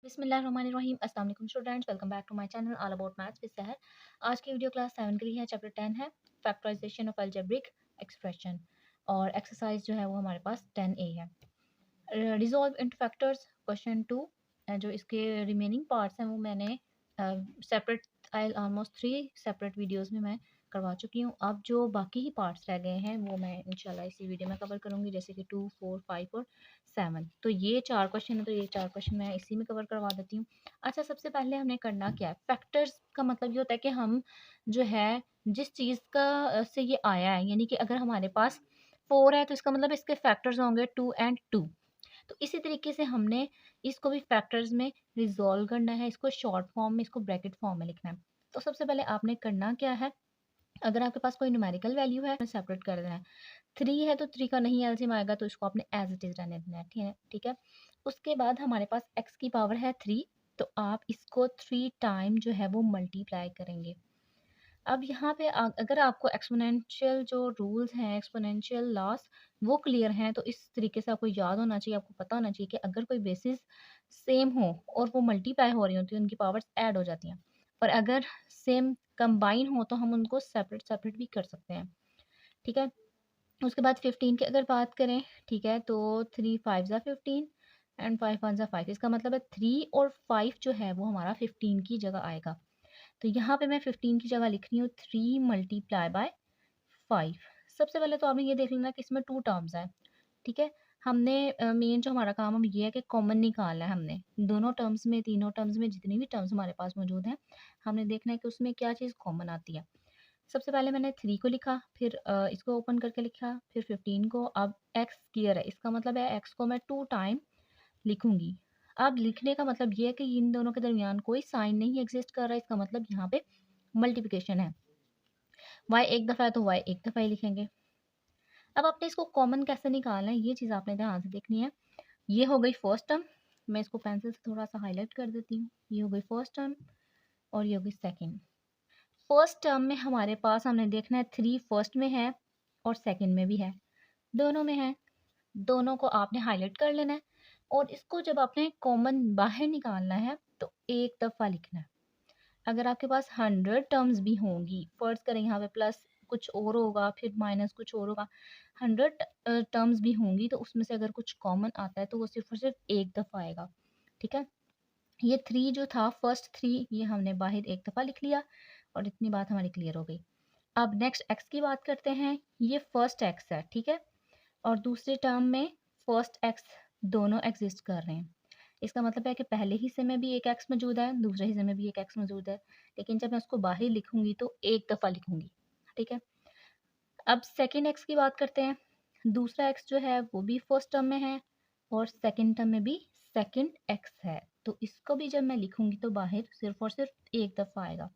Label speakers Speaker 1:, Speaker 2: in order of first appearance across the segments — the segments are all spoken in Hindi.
Speaker 1: बिस्मिल्लाहिर्रहमानिर्रहीम अस्सलाम वालेकुम students, welcome back to my channel all about maths with Sahar. आज की वीडियो क्लास 7 के लिए है। चैप्टर 10 है फैक्टराइजेशन ऑफ अलजेब्रिक एक्सप्रेशन और एक्सरसाइज जो है वो हमारे पास 10A है। Resolve into factors question 2। जो इसके रिमेनिंग पार्ट्स हैं वो मैंने सेपरेट ऑलमोस्ट 3 सेपरेट वीडियोस में मैं करवा चुकी हूँ। अब जो बाकी ही पार्ट्स रह गए हैं वो मैं इंशाल्लाह इसी वीडियो में कवर करूँगी, जैसे कि 2, 4, 5 और 7। तो ये 4 क्वेश्चन है, तो ये 4 क्वेश्चन मैं इसी में कवर करवा देती हूँ। अच्छा, सबसे पहले हमने करना क्या है, फैक्टर्स का मतलब ये होता है कि हम जो है जिस चीज़ का से ये आया है, यानी कि अगर हमारे पास 4 है तो इसका मतलब इसके फैक्टर्स होंगे 2 एंड 2। तो इसी तरीके से हमने इसको भी फैक्टर्स में रिजॉल्व करना है, इसको शॉर्ट फॉर्म में, इसको ब्रैकेट फॉर्म में लिखना है। तो सबसे पहले आपने करना क्या है, अगर आपके पास कोई न्यूमेरिकल वैल्यू है सेपरेट कर देना है। 3 है तो 3 का नहीं एलसीएम आएगा, तो इसको आपने एज इट इज रहने देना है। ठीक है। उसके बाद हमारे पास x की पावर है 3, तो आप इसको 3 टाइम जो है वो मल्टीप्लाई करेंगे। अब यहाँ पे अगर आपको एक्सपोनेंशियल जो रूल्स हैं, एक्सपोनेंशियल लॉस, वो क्लियर हैं, तो इस तरीके से आपको याद होना चाहिए, आपको पता होना चाहिए कि अगर कोई बेसिस सेम हो और वो मल्टीप्लाई हो रही होती है, उनकी पावर्स ऐड हो जाती हैं। और अगर सेम कंबाइन हो तो हम उनको सेपरेट सेपरेट भी कर सकते हैं। ठीक है। उसके बाद 15 की अगर बात करें, ठीक है, तो 3 5 ज़ा 15 एंड 5 1 ज़ा 5। इसका मतलब है 3 और 5 जो है वो हमारा 15 की जगह आएगा। तो यहाँ पे मैं 15 की जगह लिख रही हूँ 3 मल्टीप्लाई बाय 5। सबसे पहले तो आपने ये देख लेना कि इसमें 2 टर्म्स हैं। ठीक है। हमने मेन जो हमारा काम हम ये है कि कॉमन निकालना है। हमने दोनों टर्म्स में, तीनों टर्म्स में जितनी भी टर्म्स हमारे पास मौजूद हैं, हमने देखना है कि उसमें क्या चीज़ कॉमन आती है। सबसे पहले मैंने 3 को लिखा, फिर इसको ओपन करके लिखा, फिर 15 को। अब x क्लियर है, इसका मतलब है x को मैं 2 टाइम लिखूंगी। अब लिखने का मतलब ये है कि इन दोनों के दरमियान कोई साइन नहीं एग्जिस्ट कर रहा है, इसका मतलब यहाँ पे मल्टीप्लिकेशन है। y एक दफ़ा है तो y एक दफ़ा ही लिखेंगे। अब आपने इसको कॉमन कैसे निकालना है, ये चीज़ आपने ध्यान से देखनी है। ये हो गई फर्स्ट टर्म, मैं इसको पेंसिल से थोड़ा सा हाईलाइट कर देती हूँ। ये हो गई फर्स्ट टर्म और ये हो गई सेकेंड। फर्स्ट टर्म में हमारे पास हमने देखना है 3 फर्स्ट में है और सेकंड में भी है, दोनों में है। दोनों को आपने हाईलाइट कर लेना है और इसको जब आपने कॉमन बाहर निकालना है तो एक दफ़ा लिखना है। अगर आपके पास 100 टर्म्स भी होंगी, फर्ज करें यहाँ पे प्लस कुछ और होगा, फिर माइनस कुछ और होगा, 100 टर्म्स भी होंगी, तो उसमें से अगर कुछ कॉमन आता है तो वो सिर्फ और सिर्फ एक दफ़ा आएगा। ठीक है। ये 3 जो था, फर्स्ट 3, ये हमने बाहर एक दफ़ा लिख लिया और इतनी बात हमारी क्लियर हो गई। अब नेक्स्ट x की बात करते हैं। ये फर्स्ट x है, ठीक है, और दूसरे टर्म में फर्स्ट x, दोनों एग्जिस्ट कर रहे हैं। इसका मतलब है कि पहले हिस्से में भी एक x मौजूद है, दूसरे हिस्से में भी एक x मौजूद है, लेकिन जब मैं उसको बाहर लिखूंगी तो एक दफ़ा लिखूंगी। ठीक है। अब सेकेंड x की बात करते हैं। दूसरा x जो है वो भी फर्स्ट टर्म में है और सेकेंड टर्म में भी सेकेंड x है, तो इसको भी जब मैं लिखूंगी तो बाहर सिर्फ और सिर्फ एक दफ़ा आएगा।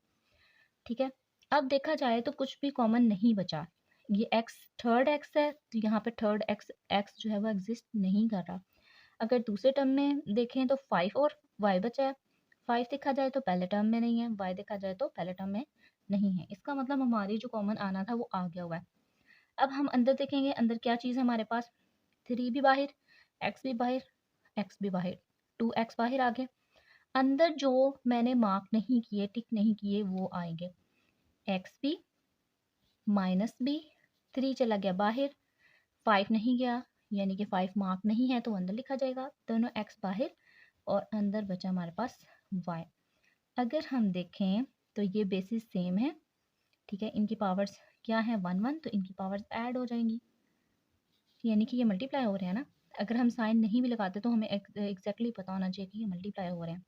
Speaker 1: ठीक है। अब देखा जाए तो कुछ भी कॉमन नहीं बचा। ये x थर्ड x है, तो यहाँ पे थर्ड x जो है वो एग्जिस्ट नहीं कर रहा। अगर दूसरे टर्म में देखें तो 5 और y बचा है। 5 देखा जाए तो पहले टर्म में नहीं है, y देखा जाए तो पहले टर्म में नहीं है। इसका मतलब हमारी जो कॉमन आना था वो आ गया हुआ है। अब हम अंदर देखेंगे, अंदर क्या चीज़ है हमारे पास। 3 भी बाहर, x भी बाहर, x भी बाहर, 2x बाहर आ गए। अंदर जो मैंने मार्क नहीं किए, टिक नहीं किए, वो आएंगे। एक्स भी माइनस बी, 3 चला गया बाहर, 5 नहीं गया, यानी कि 5 मार्क नहीं है तो अंदर लिखा जाएगा। दोनों एक्स बाहर और अंदर बचा हमारे पास y। अगर हम देखें तो ये बेसिस सेम है। ठीक है। इनकी पावर्स क्या है, 1 1, तो इनकी पावर्स ऐड हो जाएंगी, यानी कि ये मल्टीप्लाई हो रहे हैं ना। अगर हम साइन नहीं भी लगाते तो हमें एग्जैक्टली पता होना चाहिए कि ये मल्टीप्लाई हो रहे हैं।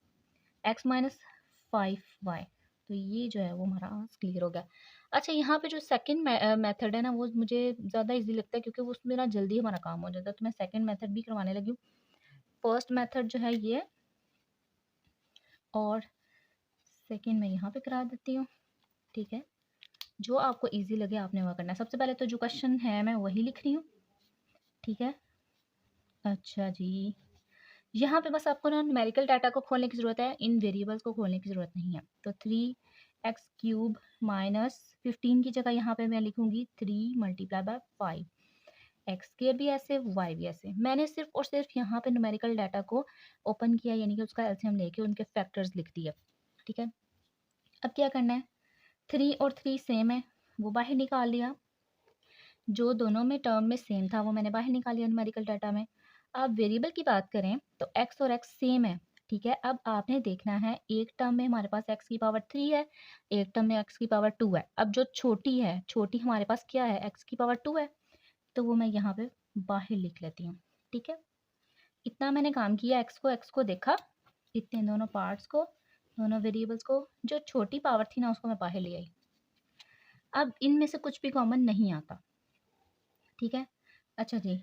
Speaker 1: x माइनस 5y, तो ये जो है वो हमारा क्लियर हो गया। अच्छा, यहाँ पे जो सेकंड मेथड है ना, वो मुझे ज़्यादा इजी लगता है क्योंकि वो उसमें ना जल्दी हमारा काम हो जाता है, तो मैं सेकंड मेथड भी करवाने लगी हूँ। फर्स्ट मेथड जो है ये, और सेकंड मैं यहाँ पे करा देती हूँ। ठीक है। जो आपको इजी लगे आपने वह करना है। सबसे पहले तो जो क्वेश्चन है मैं वही लिख रही हूँ। ठीक है। अच्छा जी, यहाँ पे बस आपको ना न्यूमेरिकल डाटा को खोलने की ज़रूरत है, इन वेरिएबल्स को खोलने की ज़रूरत नहीं है। तो 3x³ माइनस 15 की जगह यहाँ पे मैं लिखूंगी 3 मल्टीप्लाई बाय 5। एक्स स्क्वायर भी ऐसे, वाई भी ऐसे। मैंने सिर्फ और सिर्फ यहाँ पे न्यूमेरिकल डाटा को ओपन किया, यानी कि उसका एलसीएम लेके उनके फैक्टर्स लिख दिए। ठीक है, अब क्या करना है, 3 और 3 सेम है, वो बाहर निकाल लिया। जो दोनों में टर्म में सेम था वो मैंने बाहर निकाल लिया न्यूमेरिकल डाटा में। अब वेरिएबल की बात करें तो एक्स और एक्स सेम है। ठीक है, अब आपने देखना है, एक टर्म में हमारे पास एक्स की पावर 3 है, एक टर्म में एक्स की पावर 2 है। अब जो छोटी है, छोटी हमारे पास क्या है, एक्स की पावर 2 है, तो वो मैं यहाँ पे बाहर लिख लेती हूँ। ठीक है, इतना मैंने काम किया, एक्स को देखा, इतने दोनों पार्ट्स को, दोनों वेरिएबल्स को, जो छोटी पावर थी ना उसको मैं बाहर ले आई। अब इनमें से कुछ भी कॉमन नहीं आता। ठीक है, अच्छा जी,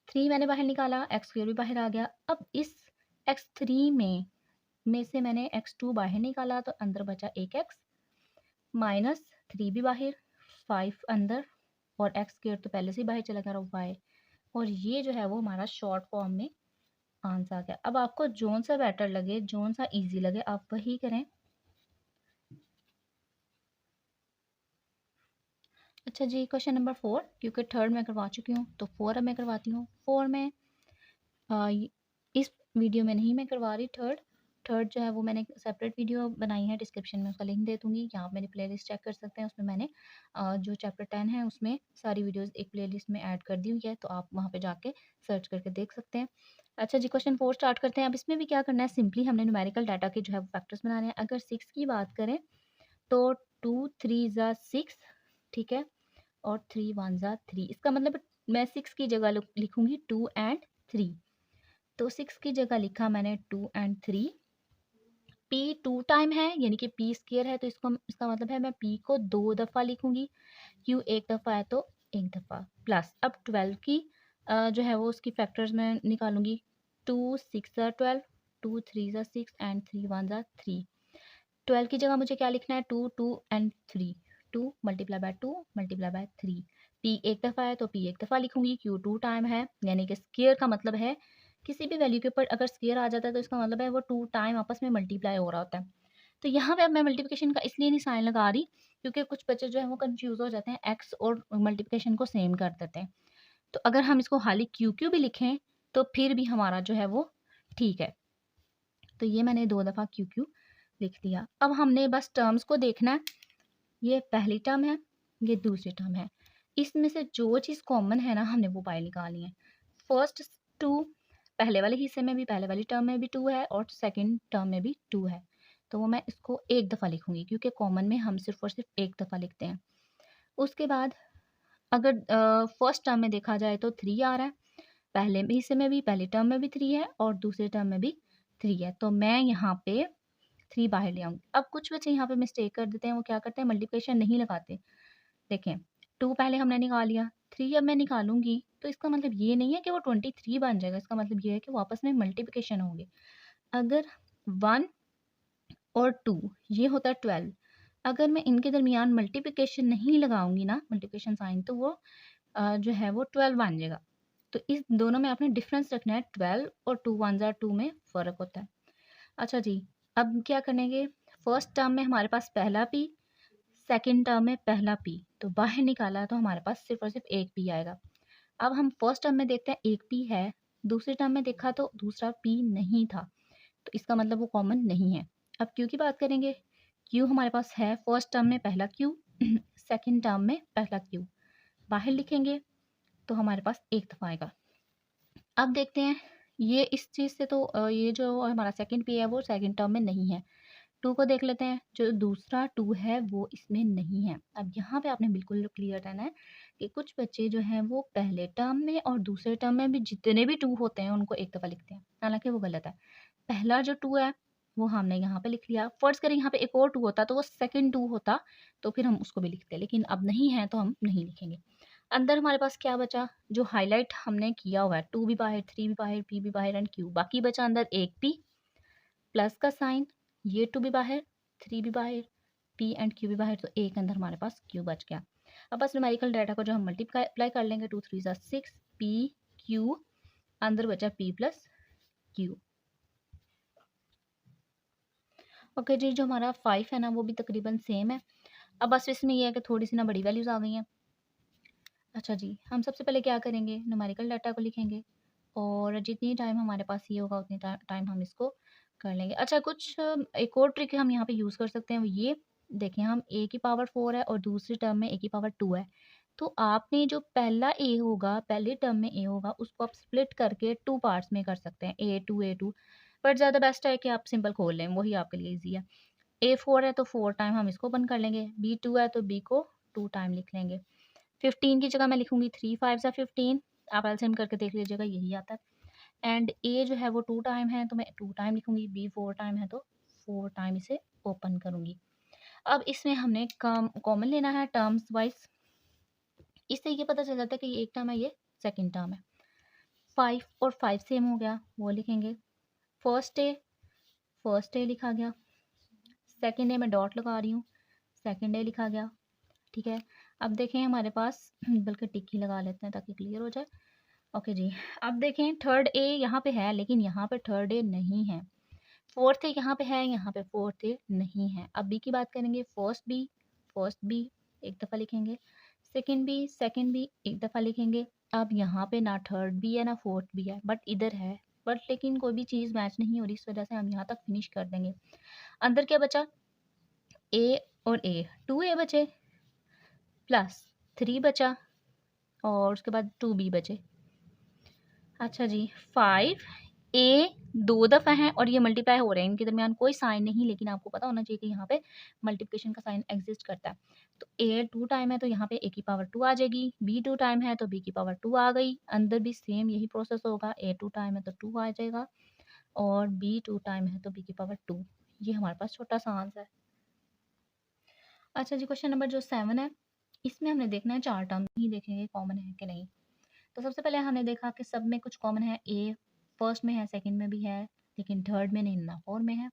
Speaker 1: 3 मैंने बाहर निकाला, एक्स स्क्वायर भी बाहर आ गया। अब इस x3 में से मैंने x2 बाहर निकाला, तो अंदर बचा एक x, माइनस 3 भी बाहर, 5 अंदर, और एक्स स्क्वायर तो पहले से ही बाहर चला गया, y। और ये जो है वो हमारा शॉर्ट फॉर्म में आंसर आ गया। अब आपको जोन सा बेटर लगे, जोन सा इजी लगे, आप वही करें। अच्छा जी, क्वेश्चन नंबर 4, क्योंकि थर्ड मैं करवा चुकी हूँ तो 4 अब मैं करवाती हूँ। 4 में इस वीडियो में नहीं मैं करवा रही, थर्ड थर्ड जो है वो मैंने सेपरेट वीडियो बनाई है, डिस्क्रिप्शन में उसका लिंक दे दूँगी, यहाँ आप मेरी प्लेलिस्ट चेक कर सकते हैं। उसमें मैंने जो चैप्टर 10 है उसमें सारी वीडियोज़ एक प्लेलिस्ट में ऐड कर दी हुई है, तो आप वहाँ पे जाके सर्च करके देख सकते हैं। अच्छा जी, क्वेश्चन 4 स्टार्ट करते हैं। अब इसमें भी क्या करना है, सिंपली हमने न्यूमेरिकल डाटा के जो है वो फैक्टर्स बनाने हैं। अगर 6 की बात करें तो 2 3 ज़ा 6, ठीक है, और 3 1 ज़ा 3। इसका मतलब मैं 6 की जगह लिखूंगी 2 एंड 3, तो 6 की जगह लिखा मैंने 2 एंड 3। p 2 टाइम है, यानी कि p स्क्वायर है, तो इसका मतलब है मैं p को 2 दफ़ा लिखूंगी, q एक दफ़ा है तो एक दफ़ा, प्लस अब 12 की जो है वो उसकी फैक्टर्स में निकालूंगी। 2 6 ज़ा 12, 2 3 ज़ा 6 एंड 3 1 ज़ा 3। 12 की जगह मुझे क्या लिखना है, 2 2 and 3, 2 multiply by 2 multiply by 3। p एक दफ़ा है तो p एक दफ़ा लिखूंगी, q 2 टाइम है, यानी कि स्क्वायर का मतलब है किसी भी वैल्यू के ऊपर अगर स्क्वायर आ जाता है तो इसका मतलब है वो 2 टाइम आपस में मल्टीप्लाई हो रहा होता है। तो यहाँ पे अब मैं मल्टीप्लिकेशन का इसलिए नहीं साइन लगा रही क्योंकि कुछ बच्चे जो है वो कंफ्यूज हो जाते हैं, एक्स और मल्टीप्लिकेशन को सेम कर देते हैं। तो अगर हम इसको खाली क्यू क्यू भी लिखें तो फिर भी हमारा जो है वो ठीक है। तो ये मैंने 2 दफ़ा क्यू क्यू लिख दिया। अब हमने बस टर्म्स को देखना है, ये पहली टर्म है, ये दूसरी टर्म है, इसमें से जो चीज़ कॉमन है ना हमने वो बाहर निकालनी है। फर्स्ट 2, पहले वाले हिस्से में भी, पहले वाली टर्म में भी 2 है और सेकंड टर्म में भी 2 है, तो वो मैं इसको एक दफ़ा लिखूंगी क्योंकि कॉमन में हम सिर्फ और सिर्फ एक दफ़ा लिखते हैं। उसके बाद अगर फर्स्ट टर्म में देखा जाए तो 3 आ रहा है, पहले हिस्से में भी, पहली टर्म में भी 3 है और दूसरे टर्म में भी 3 है, तो मैं यहाँ पे 3 बाहर ले आऊँगी। अब कुछ बच्चे यहाँ पे मिस्टेक कर देते हैं, वो क्या करते हैं, मल्टीप्लिकेशन नहीं लगाते। देखें, 2 पहले हमने निकाल लिया, 3 अब मैं निकालूंगी, तो इसका मतलब ये नहीं है कि वो 23 बन जाएगा, इसका मतलब ये है कि वो आपस में मल्टीप्लिकेशन होंगे। अगर 1 और 2 ये होता है 12, अगर मैं इनके दरमियान मल्टीप्लिकेशन नहीं लगाऊंगी ना, मल्टीप्लिकेशन साइन, तो वो जो है वो 12 बन जाएगा। तो इस दोनों में आपने डिफरेंस रखना है, 12 और 2 1 ज़ा 2 में फ़र्क होता है। अच्छा जी, अब क्या करेंगे, फर्स्ट टर्म में हमारे पास पहला p, सेकंड टर्म में पहला p, तो बाहर निकाला तो हमारे पास सिर्फ और सिर्फ एक p आएगा। अब हम फर्स्ट टर्म में देखते हैं एक p है, दूसरे टर्म में देखा तो दूसरा p नहीं था, तो इसका मतलब वो कॉमन नहीं है। अब q की बात करेंगे, q हमारे पास है, फर्स्ट टर्म में पहला q, सेकंड टर्म में पहला q, बाहर लिखेंगे तो हमारे पास एक दफ़ा आएगा। अब देखते हैं, ये इस चीज़ से तो ये जो हमारा सेकंड p है वो सेकंड टर्म में नहीं है। 2 को देख लेते हैं, जो दूसरा 2 है वो इसमें नहीं है। अब यहाँ पे आपने बिल्कुल क्लियर रहना है कि कुछ बच्चे जो हैं वो पहले टर्म में और दूसरे टर्म में भी जितने भी 2 होते हैं उनको एक दफ़ा लिखते हैं, हालाँकि वो गलत है। पहला जो 2 है वो हमने यहाँ पे लिख लिया, फ़र्ज़ करें यहाँ पे एक और 2 होता तो वो सेकंड 2 होता, तो फिर हम उसको भी लिखते, लेकिन अब नहीं है तो हम नहीं लिखेंगे। अंदर हमारे पास क्या बचा, जो हाइलाइट हमने किया हुआ है, 2 भी बाहर, 3 भी बाहर, p भी बाहर एंड q, बाकी बचा अंदर एक p प्लस का साइन, ये 2 भी बाहर, 3 भी बाहर, p एंड q भी बाहर, तो एक अंदर हमारे पास q बच गया। अब बस न्यूमेरिकल डाटा को जो हम मल्टीप्लाई कर लेंगे, 2 3 ज़ा 6, p q, अंदर बचा p प्लस q। ओके जी, जो हमारा 5 है ना वो भी तकरीबन सेम है। अब बस इसमें ये है कि थोड़ी सी ना बड़ी वैल्यूज़ आ गई हैं। अच्छा जी, हम सबसे पहले क्या करेंगे, न्यूमेरिकल डाटा को लिखेंगे और जितनी टाइम हमारे पास ये होगा उतनी टाइम हम इसको कर लेंगे। अच्छा, कुछ एक और ट्रिक हम यहाँ पे यूज़ कर सकते हैं, वो ये देखें, हम a की पावर 4 है और दूसरी टर्म में a की पावर 2 है। तो आपने जो पहला a होगा, पहली टर्म में a होगा, उसको आप स्प्लिट करके 2 पार्ट्स में कर सकते हैं, a2 बट ज़्यादा बेस्ट है कि आप सिंपल खोल लें, वही आपके लिए ईज़ी है। a4 है तो 4 टाइम हम इसको ओपन कर लेंगे, b2 है तो b को 2 टाइम लिख लेंगे। 15 की जगह मैं लिखूँगी 3 5 ज़ा 15, आप एलसीएम करके देख लीजिएगा, यही आता है। एंड ए जो है वो 2 टाइम है तो मैं 2 टाइम लिखूँगी, बी 4 टाइम है तो 4 टाइम इसे ओपन करूँगी। अब इसमें हमने कॉमन लेना है टर्म्स वाइज़, इससे ये पता चल जाता है कि ये एक टर्म है, ये सेकंड टर्म है। 5 और 5 सेम हो गया, वो लिखेंगे। फर्स्ट ए लिखा गया, सेकंड ए मैं डॉट लगा रही हूँ, सेकंड ए लिखा गया, ठीक है। अब देखें हमारे पास बल्कि टिक ही लगा लेते हैं ताकि क्लियर हो जाए। ओके जी, अब देखें थर्ड ए यहाँ पे है लेकिन यहाँ पे थर्ड ए नहीं है। फोर्थ ए यहाँ पे है, यहाँ पे फोर्थ ए नहीं है। अब बी की बात करेंगे, फर्स्ट बी एक दफ़ा लिखेंगे, सेकंड बी एक दफ़ा लिखेंगे। अब यहाँ पे ना थर्ड बी है ना फोर्थ बी है, बट इधर है, बट लेकिन कोई भी चीज़ मैच नहीं हो रही, इस वजह से हम यहाँ तक फिनिश कर देंगे। अंदर क्या बचा, ए और ए, 2 ए बचे प्लस 3 बचा और उसके बाद 2 बी बचे। अच्छा जी, 5 ए 2 दफ़ा हैं और ये मल्टीप्लाई हो रहे हैं, इनके दरमियान कोई साइन नहीं, लेकिन आपको पता होना चाहिए कि यहाँ पे मल्टीप्लिकेशन का साइन एग्जिस्ट करता है। तो ए 2 टाइम है तो यहाँ पे ए की पावर 2 आ जाएगी, बी 2 टाइम है तो बी की पावर 2 आ गई। अंदर भी सेम यही प्रोसेस होगा, ए 2 टाइम है तो 2 आ जाएगा और बी 2 टाइम है तो बी की पावर 2। ये हमारे पास छोटा सा आंसर है। अच्छा जी, क्वेश्चन नंबर जो 7 है, इसमें हमने देखना है 4 टर्म ही देखेंगे कॉमन है कि नहीं। तो सबसे पहले हमने देखा कि सब में कुछ कॉमन है, ए फर्स्ट में है, सेकंड में भी है, लेकिन थर्ड में नहीं, ना फोर में है।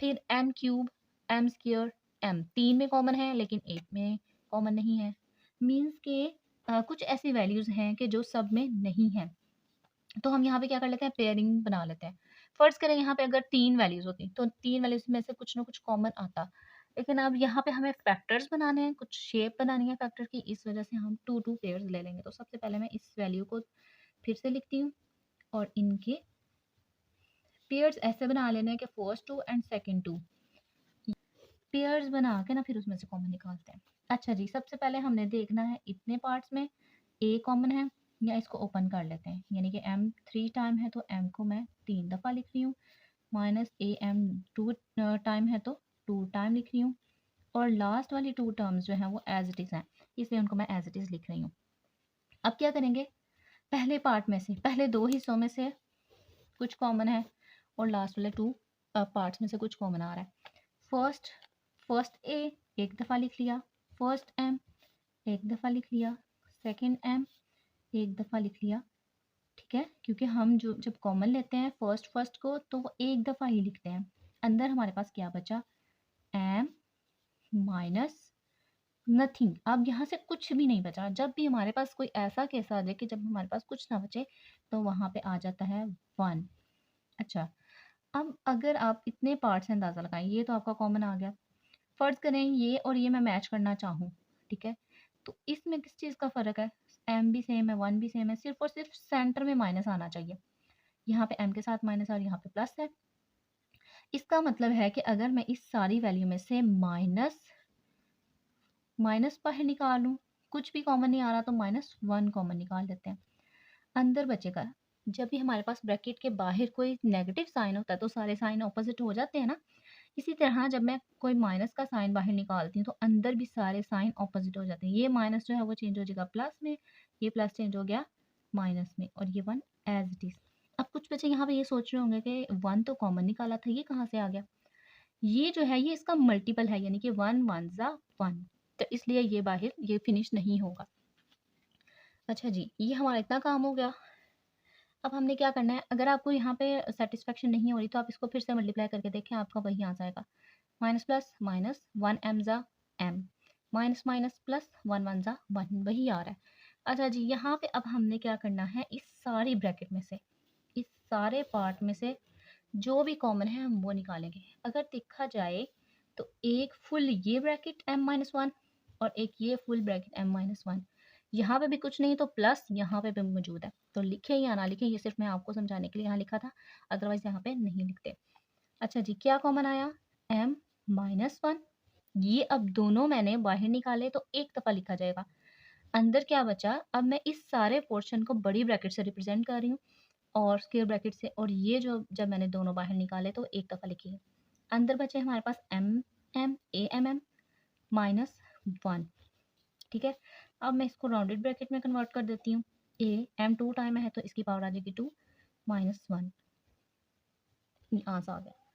Speaker 1: फिर M cube, M square, M 3 में कॉमन है लेकिन 8 में कॉमन नहीं है। मीन्स के कुछ ऐसी वैल्यूज़ हैं कि जो सब में नहीं है। तो हम यहाँ पे क्या कर लेते हैं, पेयरिंग बना लेते हैं। फर्ज करें यहाँ पे अगर 3 वैल्यूज़ होती तो 3 वैल्यूज़ में से कुछ ना कुछ कॉमन आता, लेकिन अब यहाँ पे हमें फैक्टर्स बनाने हैं, कुछ शेप बनानी है फैक्टर की, इस वजह से हम 2 पेयर्स ले लेंगे। तो सबसे पहले मैं इस वैल्यू को फिर से लिखती हूँ और इनके पेयर्स ऐसे बना लेना है कि फर्स्ट 2 एंड सेकंड 2 पेयर्स बना के ना फिर उसमें से कॉमन निकालते हैं। अच्छा जी, सबसे पहले हमने देखना है इतने पार्ट्स में ए कॉमन है, या इसको ओपन कर लेते हैं, यानी कि एम 3 टाइम है तो एम को मैं 3 दफ़ा लिख रही हूँ, माइनस ए एम 2 टाइम है तो 2 टाइम लिख रही हूँ, और लास्ट वाली 2 टर्म्स जो हैं वो एज इट इज़ हैं, इसलिए उनको मैं एज इट इज़ लिख रही हूँ। अब क्या करेंगे, पहले पार्ट में से, पहले 2 हिस्सों में से कुछ कॉमन है और लास्ट वाले 2 पार्ट्स में से कुछ कॉमन आ रहा है। फर्स्ट फर्स्ट ए एक दफ़ा लिख लिया, फर्स्ट एम एक दफ़ा लिख लिया, सेकंड एम एक दफ़ा लिख लिया, ठीक है, क्योंकि हम जो जब कॉमन लेते हैं फर्स्ट फर्स्ट को तो वो एक दफ़ा ही लिखते हैं। अंदर हमारे पास क्या बचा, एम माइनस नथिंग। अब यहाँ से कुछ भी नहीं बचा। जब भी हमारे पास कोई ऐसा केस आ जाए कि जब हमारे पास कुछ ना बचे तो वहाँ पे आ जाता है 1। अच्छा, अब अगर आप इतने पार्ट्स से अंदाज़ा लगाएं, ये तो आपका कॉमन आ गया। फ़र्ज़ करें ये और ये मैं मैच करना चाहूँ, ठीक है, तो इसमें किस चीज़ का फ़र्क है, एम भी सेम है, 1 भी सेम है, सिर्फ और सिर्फ सेंटर में माइनस आना चाहिए। यहाँ पे एम के साथ माइनस और यहाँ पे प्लस है। इसका मतलब है कि अगर मैं इस सारी वैल्यू में से माइनस माइनस बाहर निकालूँ, कुछ भी कॉमन नहीं आ रहा तो -1 कॉमन निकाल लेते हैं। अंदर बचेगा, जब भी हमारे पास ब्रैकेट के बाहर कोई नेगेटिव साइन होता है तो सारे साइन ऑपोजिट हो जाते हैं ना। इसी तरह जब मैं कोई माइनस का साइन बाहर निकालती हूँ तो अंदर भी सारे साइन ऑपोजिट हो जाते हैं। ये माइनस जो है वो चेंज हो जाएगा प्लस में, ये प्लस चेंज हो गया माइनस में, और ये 1 एज इट इज़। अब कुछ बच्चे यहाँ पे ये सोच रहे होंगे कि 1 तो कॉमन निकाला था, ये कहाँ से आ गया। ये जो है ये इसका मल्टीपल है, यानी कि 1 1 ज़ा 1, तो इसलिए ये बाहर ये फिनिश नहीं होगा। अच्छा जी, ये हमारा इतना काम हो गया। अब हमने क्या करना है, अगर आपको यहाँ पे सेटिस्फेक्शन नहीं हो रही तो आप इसको फिर से मल्टीप्लाई करके देखें, आपका वही आ जाएगा। माइनस प्लस माइनस 1 एम ज़ा एम, माइनस माइनस प्लस 1 1 ज़ा 1, वही आ रहा है। अच्छा जी, यहाँ पे अब हमने क्या करना है, इस सारी ब्रैकेट में से, इस सारे पार्ट में से जो भी कॉमन है हम वो निकालेंगे। अगर देखा जाए तो एक फुल ये ब्रैकेट m-1 और एक ये फुल ब्रैकेट m-1, यहाँ पे भी कुछ नहीं तो प्लस यहाँ पे भी मौजूद है, तो लिखें या ना लिखें ये सिर्फ मैं आपको समझाने के लिए यहाँ लिखा था, अदरवाइज यहाँ पे नहीं लिखते। अच्छा जी, क्या कॉमन आया? m minus 1। ये अब दोनों मैंने बाहर निकाले तो एक दफ़ा लिखा जाएगा। अंदर क्या बचा? अब मैं इस सारे पोर्शन को बड़ी ब्रैकेट से रिप्रेजेंट कर रही हूँ और स्क्वायर ब्रैकेट से, और ये जो जब मैंने दोनों बाहर निकाले तो एक दफ़ा लिखी। अंदर बचे हमारे पास m माइनस 1। ठीक है, अब मैं इसको राउंडेड ब्रैकेट में कन्वर्ट कर देती हूँ। m 2 टाइम है तो इसकी पावर आ जाएगी 2 माइनस 1। आंसर आ गया।